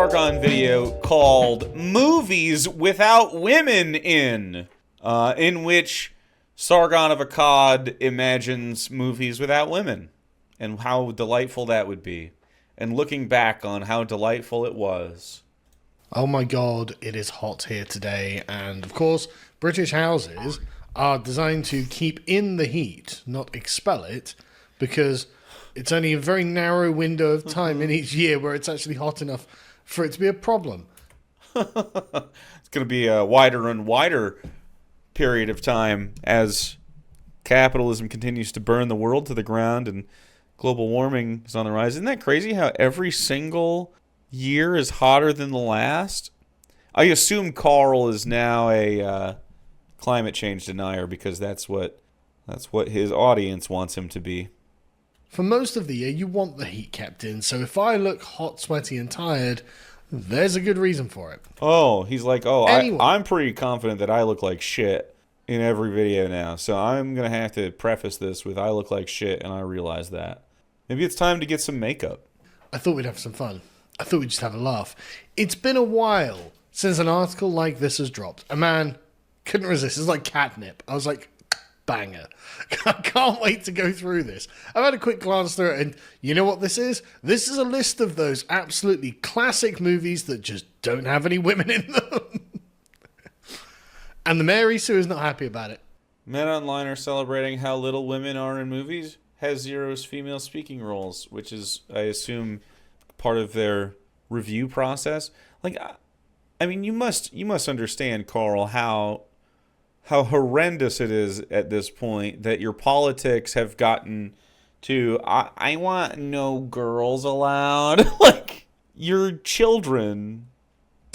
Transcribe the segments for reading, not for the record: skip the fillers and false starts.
Sargon video called Movies Without Women in which Sargon of Akkad imagines movies without women and how delightful that would be. And looking back on how delightful it was. Oh my god, it is hot here today, and of course, British houses are designed to keep in the heat, not expel it, because it's only a very narrow window of time in each year where it's actually hot enough for it to be a problem. It's going to be a wider and wider period of time as capitalism continues to burn the world to the ground and global warming is on the rise. Isn't that crazy how every single year is hotter than the last? I assume Carl is now a climate change denier because that's what his audience wants him to be. For most of the year, you want the heat kept in, so if I look hot, sweaty, and tired, there's a good reason for it. Oh, he's like, Anyway. I'm pretty confident that I look like shit in every video now, so I'm going to have to preface this with I look like shit, and I realize that. Maybe it's time to get some makeup. I thought we'd have some fun. I thought we'd just have a laugh. It's been a while since an article like this has dropped. A man couldn't resist. It's like catnip. I was like, banger. I can't wait to go through this. I've had a quick glance through it, and you know what this is? This is a list of those absolutely classic movies that just don't have any women in them. And the Mary Sue is not happy about it. Men online are celebrating how little women are in movies. Has Zero's female speaking roles, which is, I assume, part of their review process. Like, I mean, you must understand, Carl, how horrendous it is at this point that your politics have gotten to, I want no girls allowed. Like, your children.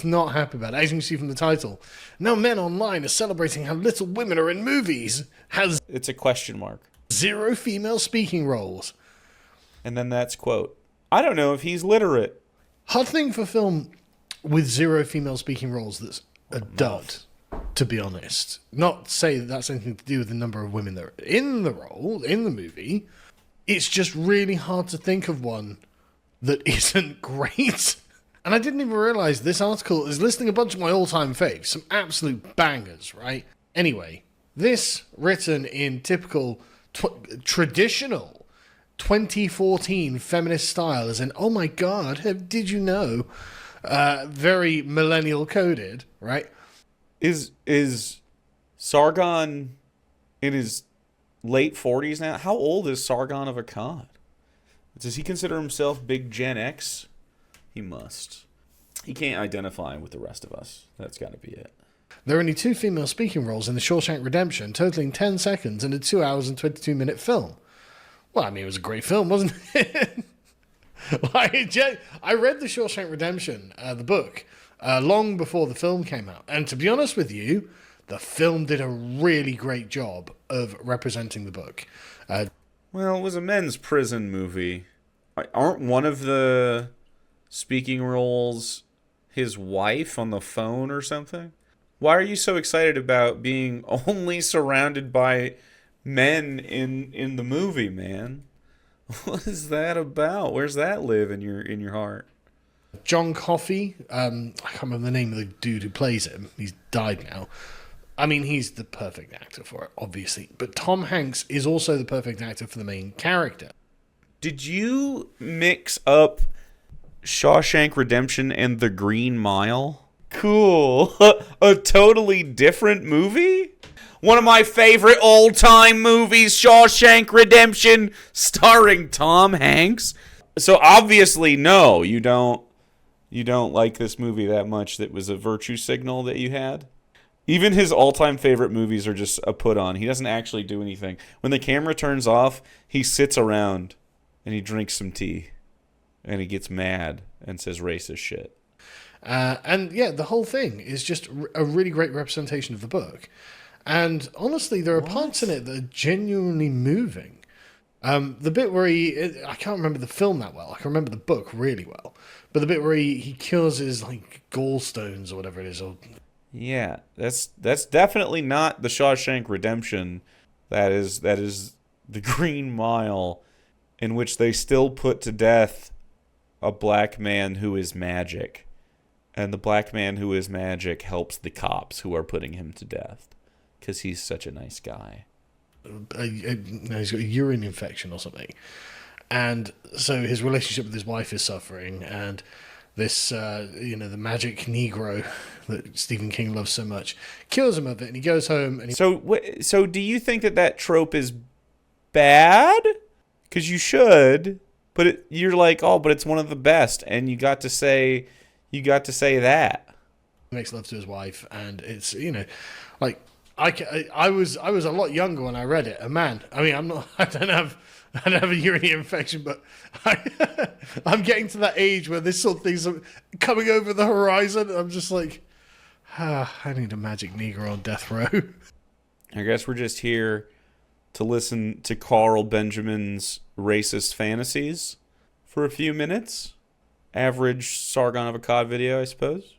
Not happy about it. As you can see from the title, now men online are celebrating how little women are in movies. Has It's a question mark. zero female speaking roles. And then that's quote. I don't know if he's literate. Hard thing for film with zero female speaking roles that's a dud, to be honest. Not to say that that's anything to do with the number of women that are in the role, in the movie. It's just really hard to think of one that isn't great. And I didn't even realise this article is listing a bunch of my all-time faves. Some absolute bangers, right? Anyway, this written in typical traditional 2014 feminist style, as in, oh my god, did you know? Very millennial coded, right? Is Sargon in his late 40s now? How old is Sargon of Akkad? Does he consider himself big Gen X? He must. He can't identify with the rest of us. That's got to be it. There are only 2 female speaking roles in The Shawshank Redemption, totaling 10 seconds in a 2 hours and 22-minute film. Well, I mean, it was a great film, wasn't it? I read The Shawshank Redemption, the book, long before the film came out. And to be honest with you, the film did a really great job of representing the book. Well, it was a men's prison movie. Aren't one of the speaking roles his wife on the phone or something? Why are you so excited about being only surrounded by men in the movie, man? What is that about? Where's that live in your heart? John Coffey, I can't remember the name of the dude who plays him. He's died now. I mean, he's the perfect actor for it, obviously. But Tom Hanks is also the perfect actor for the main character. Did you mix up Shawshank Redemption and The Green Mile? Cool. A totally different movie? One of my favorite all-time movies, Shawshank Redemption, starring Tom Hanks. So obviously, no, you don't like this movie that much. That was a virtue signal that you had. Even his all-time favorite movies are just a put-on. He doesn't actually do anything. When the camera turns off, he sits around and he drinks some tea. And he gets mad and says racist shit. And yeah, the whole thing is just a really great representation of the book. And honestly, there are parts in it that are genuinely moving. The bit where I can't remember the film that well. I can remember the book really well. But the bit where he cures his like gallstones or whatever it is. Yeah, that's definitely not the Shawshank Redemption. That is the Green Mile, in which they still put to death a black man who is magic. And the black man who is magic helps the cops who are putting him to death because he's such a nice guy. He's got a urine infection or something. And so his relationship with his wife is suffering. And this, the magic Negro that Stephen King loves so much cures him of it. And he goes home. And So do you think that trope is bad? Because you should. But you're like, oh, but it's one of the best. And you got to say that. Makes love to his wife, and it's like I was a lot younger when I read it. And man, I mean, I don't have a urinary infection, but I'm getting to that age where this sort of things are coming over the horizon. I'm just like, I need a magic Negro on death row. I guess we're just here to listen to Carl Benjamin's racist fantasies for a few minutes. Average Sargon of Akkad video, I suppose.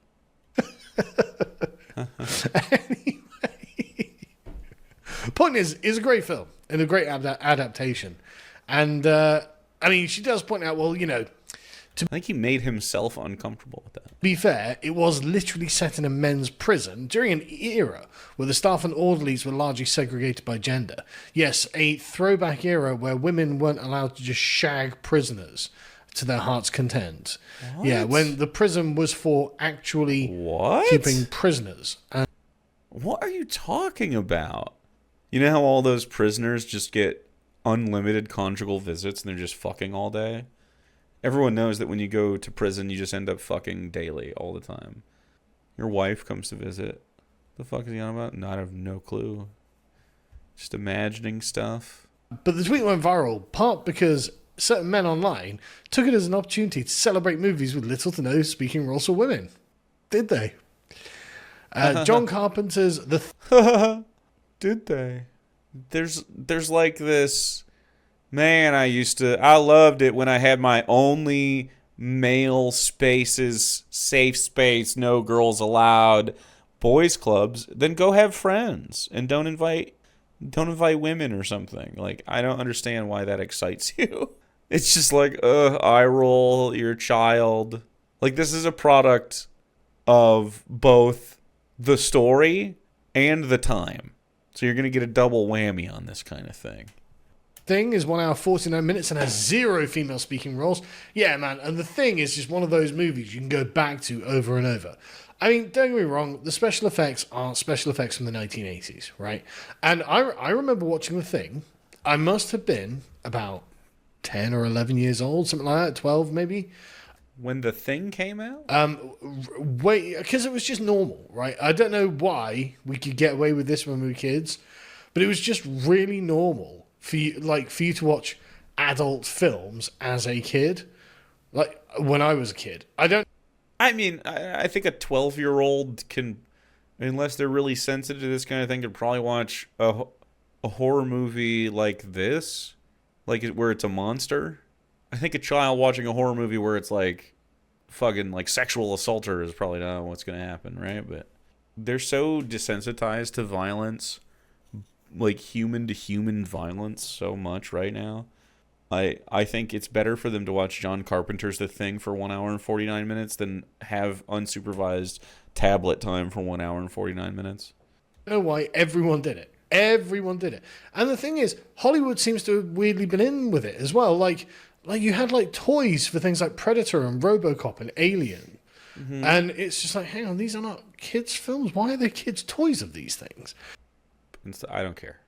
Anyway, point is, it's a great film and a great adaptation. And I mean, she does point out, well, I think he made himself uncomfortable with that. To be fair, it was literally set in a men's prison during an era where the staff and orderlies were largely segregated by gender. Yes, a throwback era where women weren't allowed to just shag prisoners to their heart's content. What? Yeah, when the prison was for actually keeping prisoners. What are you talking about? You know how all those prisoners just get unlimited conjugal visits and they're just fucking all day? Everyone knows that when you go to prison, you just end up fucking daily all the time. Your wife comes to visit. The fuck is he on about? No, I have no clue. Just imagining stuff. But the tweet went viral, part because certain men online took it as an opportunity to celebrate movies with little to no speaking roles for women. Did they? John Carpenter's Did they? There's like this, man, I loved it when I had my only male spaces, safe space, no girls allowed, boys clubs. Then go have friends and don't invite women or something. Like, I don't understand why that excites you. It's just like, eye roll, your child. Like, this is a product of both the story and the time. So you're going to get a double whammy on this kind of thing. Thing is 1 hour 49 minutes and has 0 female speaking roles. Yeah, man. And The Thing is just one of those movies you can go back to over and over. I mean, don't get me wrong, the special effects aren't special effects from the 1980s, right? And I remember watching The Thing. I must have been about 10 or 11 years old, something like that, 12 maybe. When The Thing came out? Because it was just normal, right? I don't know why we could get away with this when we were kids, but it was just really normal for you to watch adult films as a kid. Like, when I was a kid. I think a 12-year-old can, unless they're really sensitive to this kind of thing, could probably watch a horror movie like this, like where it's a monster. I think a child watching a horror movie where it's like fucking like sexual assaulter is probably not what's going to happen, right? But they're so desensitized to violence, like human to human violence so much right now. I think it's better for them to watch John Carpenter's The Thing for 1 hour and 49 minutes than have unsupervised tablet time for 1 hour and 49 minutes. I don't know why everyone did it. Everyone did it. And the thing is, Hollywood seems to have weirdly been in with it as well. Like you had like toys for things like Predator and RoboCop and Alien. Mm-hmm. And it's just like, hang on, these are not kids' films. Why are there kids' toys of these things? I don't care.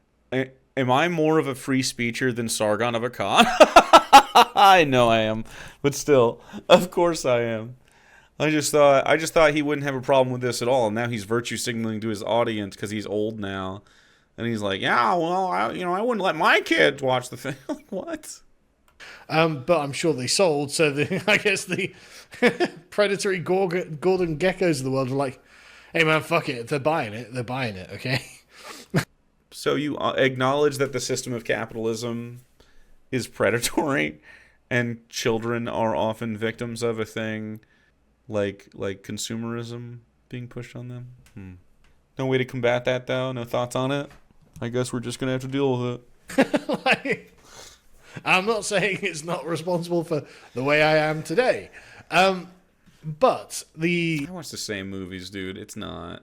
Am I more of a free speecher than Sargon of Akkad? I know I am, but still, of course I am. I just thought he wouldn't have a problem with this at all. And now he's virtue signaling to his audience because he's old now, and he's like, yeah, well, I wouldn't let my kids watch The Thing. Like, what? But I'm sure they sold. So I guess the predatory Gordon Geckos of the world were like, hey man, fuck it. If they're buying it, they're buying it. Okay. So you acknowledge that the system of capitalism is predatory and children are often victims of a thing like consumerism being pushed on them? No way to combat that, though? No thoughts on it? I guess we're just going to have to deal with it. I'm not saying it's not responsible for the way I am today. But the I watch the same movies, dude. It's not.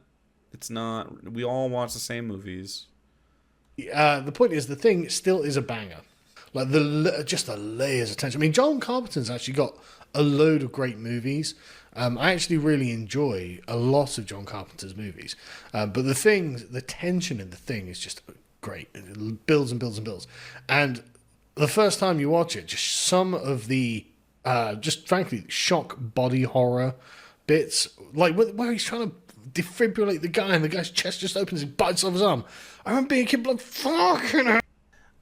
It's not. We all watch the same movies. the point is, the thing still is a banger. Like just the layers of tension. I mean, John Carpenter's actually got a load of great movies. I actually really enjoy a lot of John Carpenter's movies. But the tension in the thing is just great. It builds and builds and builds. And the first time you watch it, just some of the, just frankly, shock body horror bits, like where he's trying to defibrillate the guy and the guy's chest just opens and bites off his arm. I remember being a kid like, fucking hell.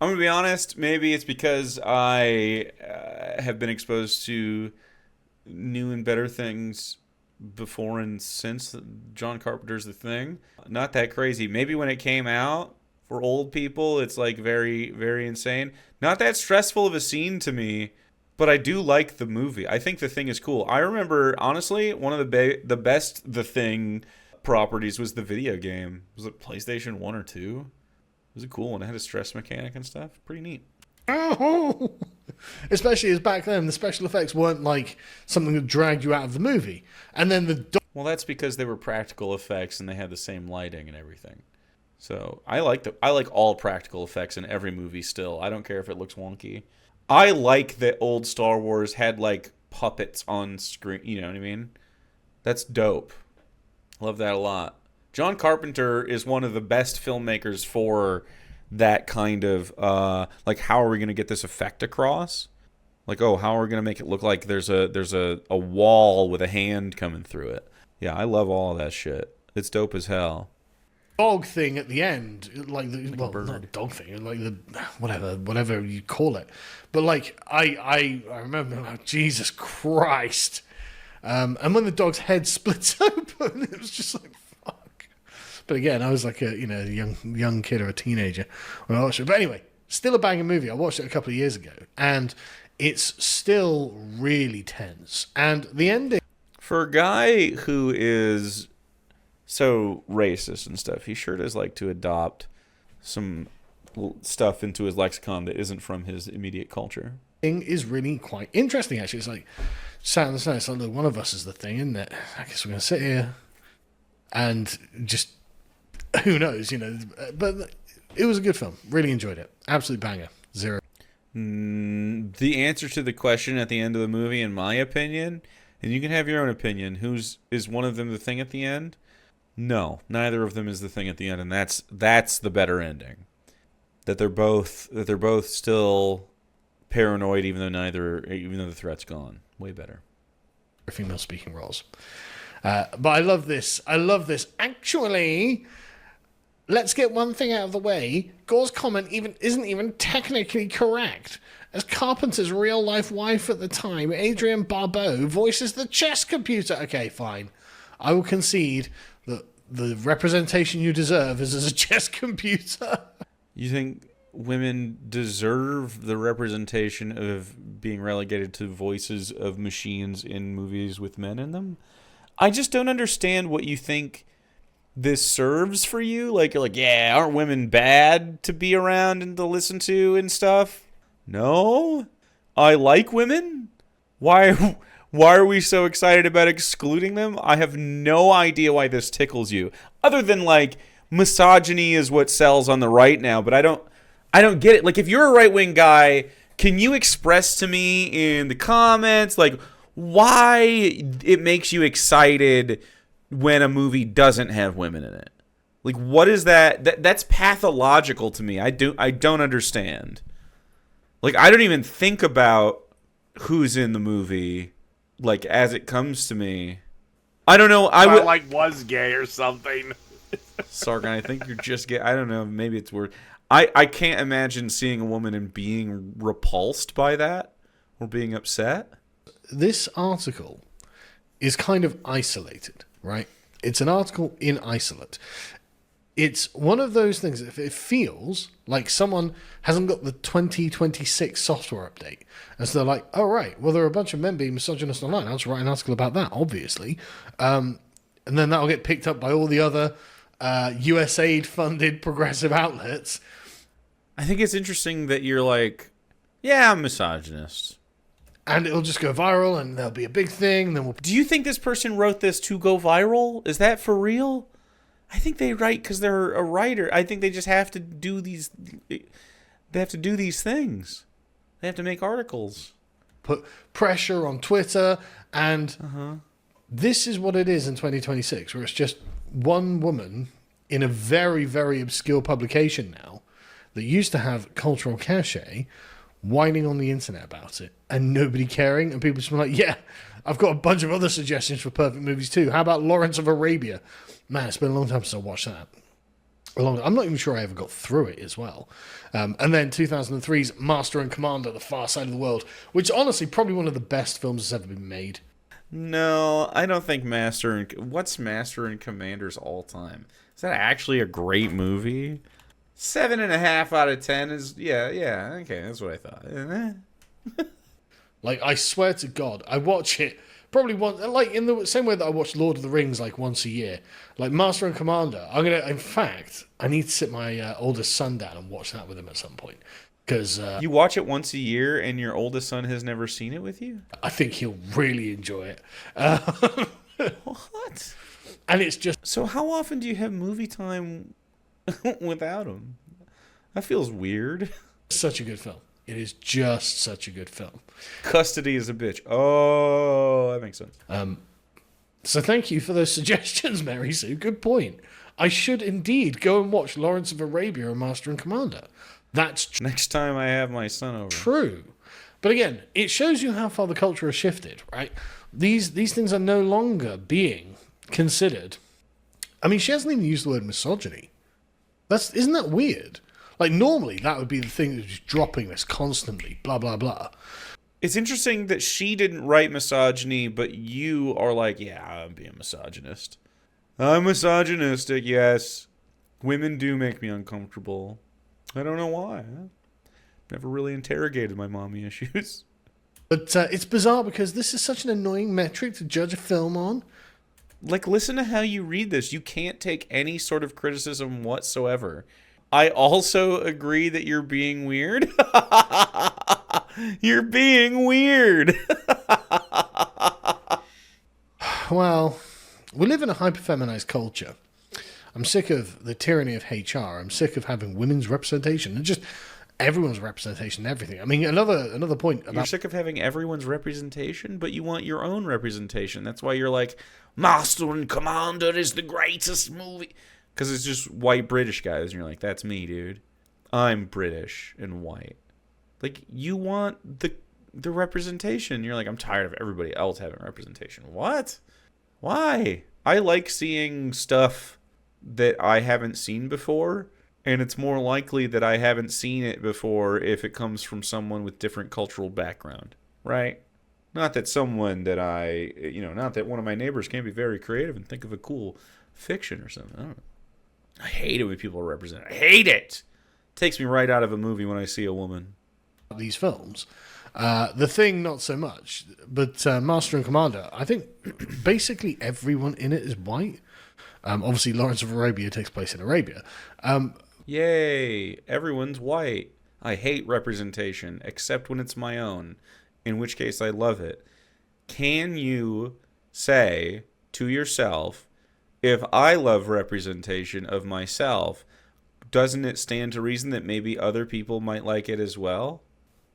I'm gonna be honest. Maybe it's because I have been exposed to new and better things before and since John Carpenter's The Thing. Not that crazy. Maybe when it came out for old people, it's like very, very insane. Not that stressful of a scene to me, but I do like the movie. I think The Thing is cool. I remember, honestly, one of the best The Thing properties was the video game. Was it PlayStation 1 or 2? It was a cool one. It had a stress mechanic and stuff. Pretty neat. Oh! Especially as back then, the special effects weren't like something that dragged you out of the movie. And then Well, that's because they were practical effects and they had the same lighting and everything. So I like all practical effects in every movie still. I don't care if it looks wonky. I like that old Star Wars had like puppets on screen. You know what I mean? That's dope. Love that a lot. John Carpenter is one of the best filmmakers for that kind of like, how are we going to get this effect across? Like, oh, how are we going to make it look like there's a wall with a hand coming through it? Yeah, I love all of that shit. It's dope as hell. dog thing at the end, like the not dog thing, like the whatever you call it. But like I remember, like, Jesus Christ. And when the dog's head splits open, it was just like, fuck. But again, I was like a young kid or a teenager when I watched it. But anyway, still a banging movie. I watched it a couple of years ago, and it's still really tense. And the ending, for a guy who is so racist and stuff, he sure does like to adopt some stuff into his lexicon that isn't from his immediate culture. is really quite interesting, actually. It's like, sat on the side, it's like, look, one of us is the thing, isn't it? I guess we're going to sit here and just, who knows, But it was a good film. Really enjoyed it. Absolute banger. 0. The answer to the question at the end of the movie, in my opinion, and you can have your own opinion, is one of them the thing at the end? No, neither of them is the thing at the end, and that's the better ending. That they're both still paranoid, even though the threat's gone. Way better. Female speaking roles. But I love this. Actually, let's get one thing out of the way. Gore's comment isn't even technically correct, as Carpenter's real-life wife at the time, Adrienne Barbeau, voices the chess computer. Okay, fine. I will concede that the representation you deserve is as a chess computer. You think women deserve the representation of being relegated to voices of machines in movies with men in them? I just don't understand what you think this serves for you. Like, you're like, yeah, aren't women bad to be around and to listen to and stuff? No, I like women. Why are we so excited about excluding them? I have no idea why this tickles you, other than like misogyny is what sells on the right now. But I don't get it. Like, if you're a right-wing guy, can you express to me in the comments like why it makes you excited when a movie doesn't have women in it? Like, what is that? That's pathological to me. I don't understand. Like, I don't even think about who's in the movie, like, as it comes to me. I don't know. I would like was gay or something. Sargon, I think you're just gay. I don't know. Maybe it's weird. I can't imagine seeing a woman and being repulsed by that or being upset. This article is kind of isolated, right? It's an article in isolate. It's one of those things, if it feels like someone hasn't got the 2026 software update. And so they're like, oh, right, well, there are a bunch of men being misogynist online. I'll just write an article about that, obviously. And then that'll get picked up by all the other USAID-funded progressive outlets. I think it's interesting that you're like, yeah, I'm misogynist. and it'll just go viral, and there'll be a big thing. And then we'll. Do you think this person wrote this to go viral? Is that for real? I think they write because they're a writer. I think they just have to do these. They have to do these things. They have to make articles. Put pressure on Twitter, and this is what it is in 2026, where it's just one woman in a very, very obscure publication now that used to have cultural cachet, whining on the internet about it, and nobody caring, and people just be like, yeah, I've got a bunch of other suggestions for perfect movies too. How about Lawrence of Arabia? Man, it's been a long time since I watched that. I'm not even sure I ever got through it as well. And then 2003's Master and Commander, The Far Side of the World, which honestly probably one of the best films that's ever been made. No, I don't think what's Master and Commander's all time? Is that actually a great movie? 7.5 out of 10 is okay. That's what I thought. Like, I swear to God, I watch it probably once, like in the same way that I watch Lord of the Rings like once a year. Like Master and Commander, in fact, I need to sit my oldest son down and watch that with him at some point. Because you watch it once a year and your oldest son has never seen it with you? I think he'll really enjoy it. What? And it's just... So how often do you have movie time without him? That feels weird. Such a good film. It is just such a good film. Custody is a bitch. Oh, that makes sense. So thank you for those suggestions, Mary Sue. Good point. I should indeed go and watch Lawrence of Arabia and Master and Commander. That's next time I have my son over. True. But again, it shows you how far the culture has shifted, right? These things are no longer being considered. I mean, she hasn't even used the word misogyny. Isn't that weird? Like, normally, that would be the thing that's just dropping this constantly, blah, blah, blah. It's interesting that she didn't write misogyny, but you are like, yeah, I'm being misogynist. I'm misogynistic, yes. Women do make me uncomfortable. I don't know why. Never really interrogated my mommy issues. But it's bizarre because this is such an annoying metric to judge a film on. Like, listen to how you read this. You can't take any sort of criticism whatsoever. I also agree that you're being weird. You're being weird. Well, we live in a hyper-feminized culture. I'm sick of the tyranny of HR. I'm sick of having women's representation and just everyone's representation and everything. I mean, another point about... You're sick of having everyone's representation, but you want your own representation. That's why you're like, Master and Commander is the greatest movie. Because it's just white British guys, and you're like, that's me, dude. I'm British and white. Like, you want the representation. You're like, I'm tired of everybody else having representation. What? Why? I like seeing stuff that I haven't seen before, and it's more likely that I haven't seen it before if it comes from someone with different cultural background, right? Not that someone that not that one of my neighbors can't be very creative and think of a cool fiction or something. I don't know. I hate it when people are represented. I hate it. Takes me right out of a movie when I see a woman. These films. The Thing, not so much. But Master and Commander, I think basically everyone in it is white. Obviously, Lawrence of Arabia takes place in Arabia. Yay, everyone's white. I hate representation, except when it's my own, in which case I love it. Can you say to yourself, if I love representation of myself, doesn't it stand to reason that maybe other people might like it as well?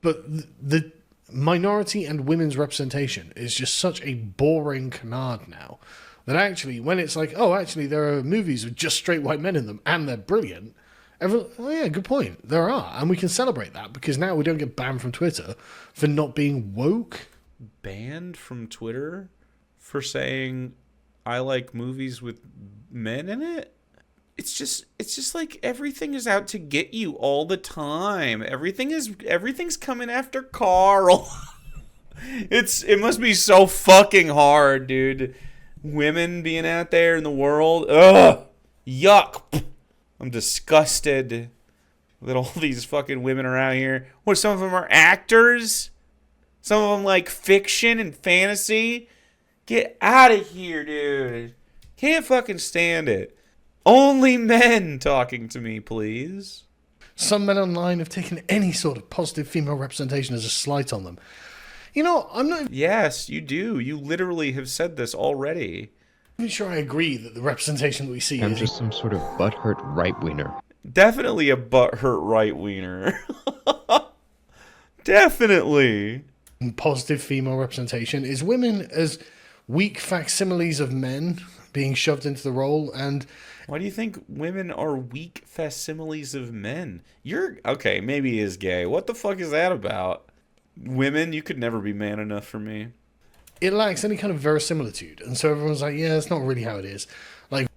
But the minority and women's representation is just such a boring canard now that actually, when it's like, oh, actually, there are movies with just straight white men in them and they're brilliant, oh yeah, good point. There are. And we can celebrate that because now we don't get banned from Twitter for not being woke. Banned from Twitter for saying I like movies with men in it? It's just like everything is out to get you all the time. Everything's coming after Carl. It must be so fucking hard, dude. Women being out there in the world. Ugh. Yuck. I'm disgusted that all these fucking women are out here. What, some of them are actors? Some of them like fiction and fantasy? Get out of here, dude. Can't fucking stand it. Only men talking to me, please. Some men online have taken any sort of positive female representation as a slight on them. You know, I'm not Yes, you do. You literally have said this already. even sure I agree that the representation that we see I'm is just some sort of butthurt right-wiener. Definitely a butthurt right-wiener. Definitely. positive female representation is women as weak facsimiles of men being shoved into the role. And Why do you think women are weak facsimiles of men? You're okay, maybe he is gay. What the fuck is that about? Women, you could never be man enough for me. it lacks any kind of verisimilitude. And so everyone's like, yeah, that's not really how it is. Like,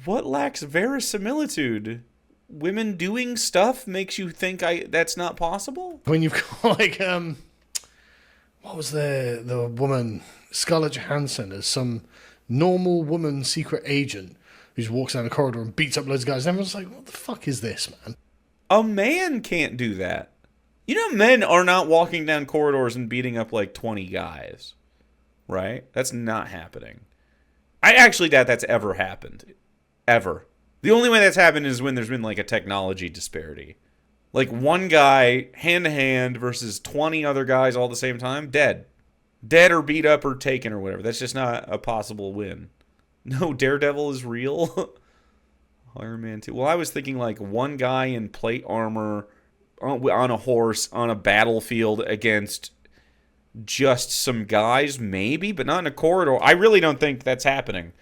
What lacks verisimilitude? Women doing stuff makes you think that's not possible? when you've got, like, what was the woman, Scarlett Johansson, as some normal woman secret agent who just walks down the corridor and beats up loads of guys. And everyone's like, what the fuck is this, man? A man can't do that. You know, men are not walking down corridors and beating up like 20 guys, right? That's not happening. I actually doubt that's ever happened. Ever. The only way that's happened is when there's been like a technology disparity. Like one guy hand to hand versus 20 other guys all at the same time, dead. Dead or beat up or taken or whatever. That's just not a possible win. No, Daredevil is real. Iron Man 2. Well, I was thinking like one guy in plate armor on a horse on a battlefield against just some guys, maybe, but not in a corridor. I really don't think that's happening.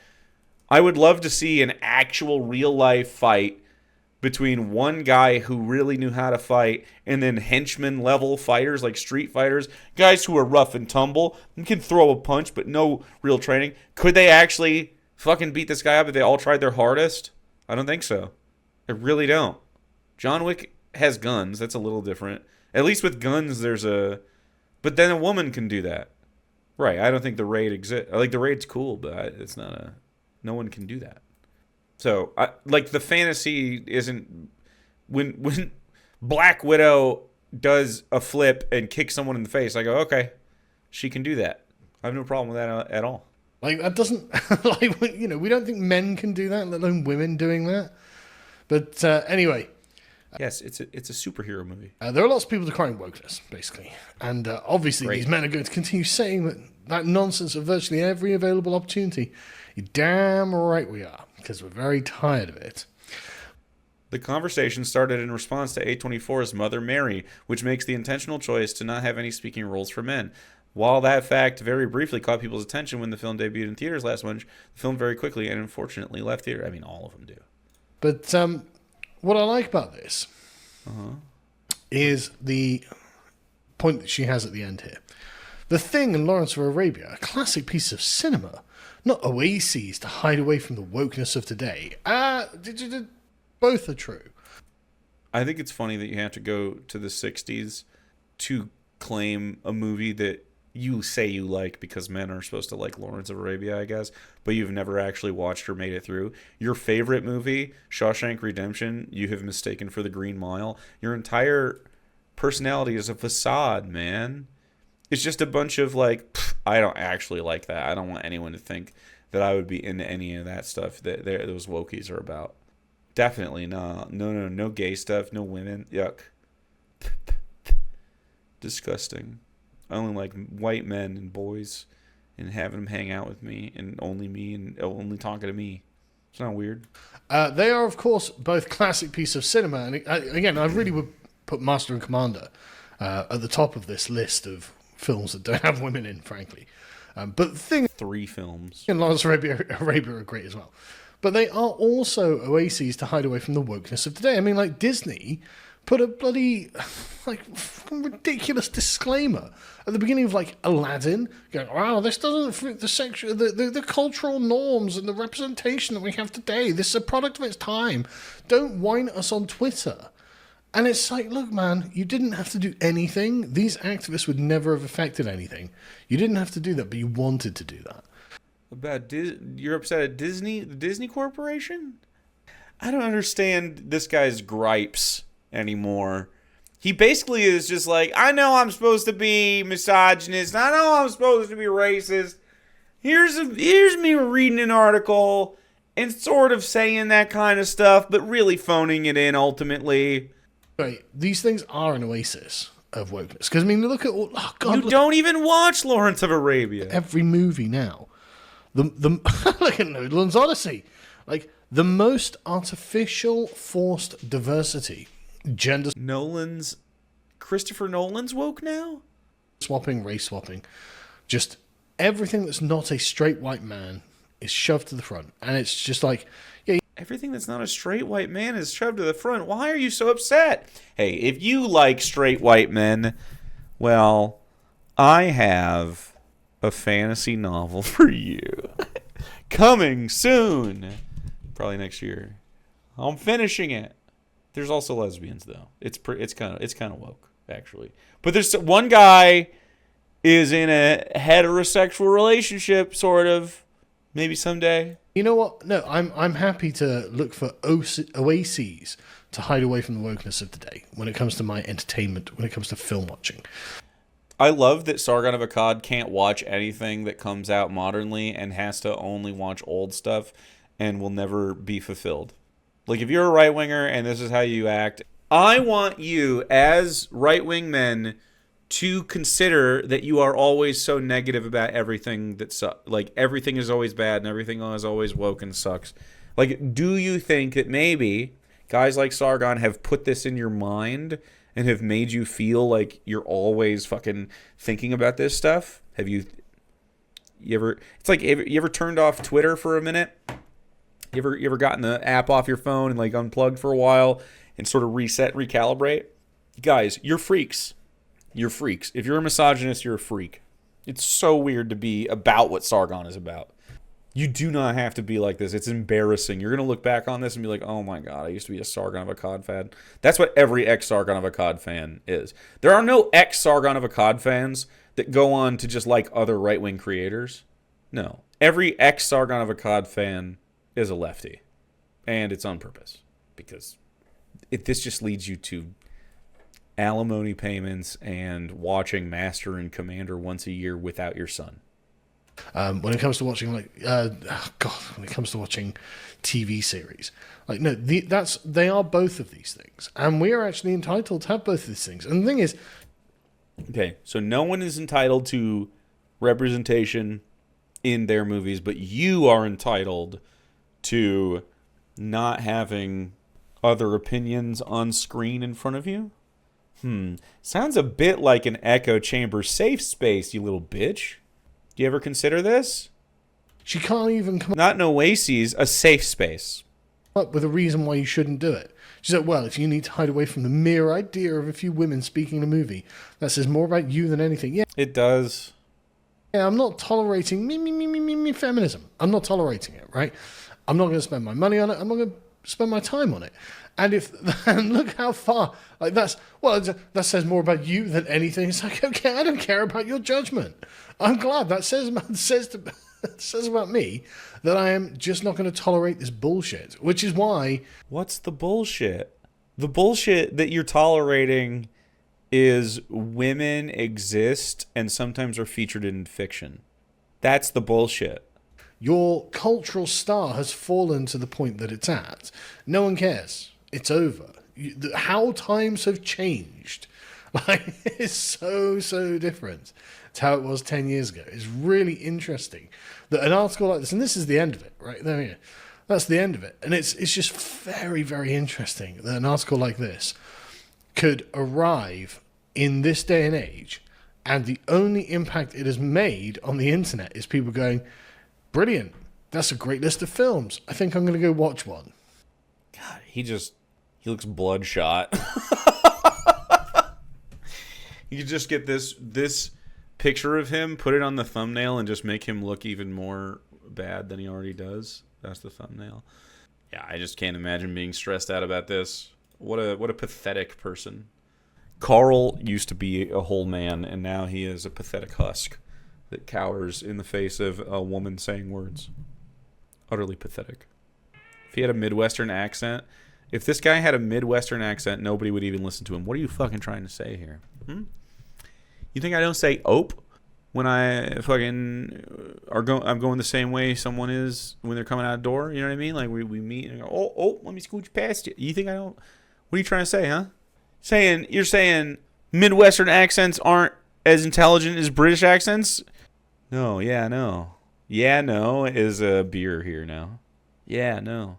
I would love to see an actual real-life fight between one guy who really knew how to fight and then henchman-level fighters like street fighters, guys who are rough and tumble and can throw a punch but no real training. Could they actually fucking beat this guy up if they all tried their hardest? I don't think so. I really don't. John Wick has guns. That's a little different. At least with guns, there's a... But then a woman can do that. Right, I don't think the raid exists. Like, the raid's cool, but it's not a... No one can do that. So, like, the fantasy isn't... When Black Widow does a flip and kicks someone in the face, I go, okay, she can do that. I have no problem with that at all. Like, that doesn't... like, you know, we don't think men can do that, let alone women doing that. But anyway... Yes, it's a superhero movie. there are lots of people decrying wokeness, basically. And obviously Great. these men are going to continue saying that nonsense at virtually every available opportunity. You're damn right we are, because we're very tired of it. The conversation started in response to A24's Mother Mary, which makes the intentional choice to not have any speaking roles for men. While that fact very briefly caught people's attention when the film debuted in theaters last month, the film very quickly and unfortunately left theater. I mean, all of them do. But what I like about this is the point that she has at the end here. The Thing and Lawrence of Arabia, a classic piece of cinema, not oases to hide away from the wokeness of today. Both are true. I think it's funny that you have to go to the 60s to claim a movie that you say you like because men are supposed to like Lawrence of Arabia, I guess, but you've never actually watched or made it through. Your favorite movie, Shawshank Redemption, you have mistaken for The Green Mile. Your entire personality is a facade, man. It's just a bunch of like, I don't actually like that. I don't want anyone to think that I would be into any of that stuff that those wokies are about. Definitely not. No gay stuff, no women. Yuck. Disgusting. I only like white men and boys and having them hang out with me and only talking to me. It's not weird. They are, of course, both classic piece of cinema. And again, I really would put Master and Commander at the top of this list of films that don't have women in, frankly. But the thing... 3 films. And Lawrence of Arabia are great as well. But they are also oases to hide away from the wokeness of today. I mean, like, Disney put a bloody, like, ridiculous disclaimer at the beginning of, like, Aladdin, going, wow, this doesn't fit the cultural norms and the representation that we have today. This is a product of its time. Don't whine at us on Twitter. And it's like, look, man, you didn't have to do anything. These activists would never have affected anything. You didn't have to do that, but you wanted to do that. About you're upset at Disney, the Disney Corporation? I don't understand this guy's gripes anymore. He basically is just like, I know I'm supposed to be misogynist. I know I'm supposed to be racist. Here's me reading an article and sort of saying that kind of stuff, but really phoning it in ultimately. Right, these things are an oasis. of wokeness. Because, I mean, look at all... Oh, God, You look don't even watch Lawrence of Arabia. at every movie now. The Look at Noodland's Odyssey. Like, the most artificial, forced diversity, gender Christopher Nolan's woke now? swapping, race swapping. Just everything that's not a straight white man is shoved to the front. And it's just like... yeah. Everything that's not a straight white man is shoved to the front. Why are you so upset? Hey, if you like straight white men, well, I have a fantasy novel for you. Coming soon. Probably next year. I'm finishing it. There's also lesbians though. It's kind of woke actually. But there's one guy is in a heterosexual relationship sort of. Maybe someday. You know what? No, I'm happy to look for oases to hide away from the wokeness of today when it comes to my entertainment, when it comes to film watching. I love that Sargon of Akkad can't watch anything that comes out modernly and has to only watch old stuff and will never be fulfilled. Like, if you're a right-winger and this is how you act, I want you, as right-wing men, to consider that you are always so negative about everything that like everything is always bad and everything is always woke and sucks. Like, do you think that maybe guys like Sargon have put this in your mind and have made you feel like you're always fucking thinking about this stuff? Have you ever? It's like, you ever turned off Twitter for a minute? You ever gotten the app off your phone and like unplugged for a while and sort of reset, recalibrate? Guys, you're freaks. You're freaks. If you're a misogynist, you're a freak. It's so weird to be about what Sargon is about. You do not have to be like this. It's embarrassing. You're going to look back on this and be like, oh my God, I used to be a Sargon of Akkad fan. That's what every ex-Sargon of Akkad fan is. There are no ex-Sargon of Akkad fans that go on to just like other right-wing creators. No. Every ex-Sargon of Akkad fan is a lefty. And it's on purpose. Because this just leads you to alimony payments and watching Master and Commander once a year without your son. When it comes to watching, when it comes to watching TV series, like, no, they are both of these things, and we are actually entitled to have both of these things. And the thing is, okay, so no one is entitled to representation in their movies, but you are entitled to not having other opinions on screen in front of you. Sounds a bit like an echo chamber safe space, you little bitch. Do you ever consider this? she can't even come Not an oasis, a safe space. up with a reason why you shouldn't do it. She said, well, if you need to hide away from the mere idea of a few women speaking in a movie, that says more about you than anything. Yeah, It does. I'm not tolerating me feminism. I'm not tolerating it, right? I'm not going to spend my money on it. I'm not going to spend my time on it. And and look how far, like that says more about you than anything. It's like, okay, I don't care about your judgment. I'm glad that says about me that I am just not going to tolerate this bullshit, which is why. What's the bullshit? The bullshit that you're tolerating is women exist and sometimes are featured in fiction. That's the bullshit. Your cultural star has fallen to the point that it's at. No one cares. It's over. How times have changed. Like, it's so different to how it was 10 years ago. It's really interesting that an article like this, and this is the end of it, right? There we go. That's the end of it. And it's just very, very interesting that an article like this could arrive in this day and age, and the only impact it has made on the internet is people going, brilliant, that's a great list of films. I think I'm going to go watch one. God, he looks bloodshot. You could just get this picture of him, put it on the thumbnail, and just make him look even more bad than he already does. That's the thumbnail. Yeah, I just can't imagine being stressed out about this. What a pathetic person. Carl used to be a whole man, and now he is a pathetic husk that cowers in the face of a woman saying words. Utterly pathetic. If he had a Midwestern accent, if this guy had a Midwestern accent, nobody would even listen to him. What are you fucking trying to say here? You think I don't say "ope" when I fucking I'm going the same way someone is when they're coming out the door? You know what I mean? Like we meet and go, oh, let me scooch past you. You think I don't? What are you trying to say, huh? You're saying Midwestern accents aren't as intelligent as British accents? No, yeah, no. Yeah, no is a beer here now. Yeah, no.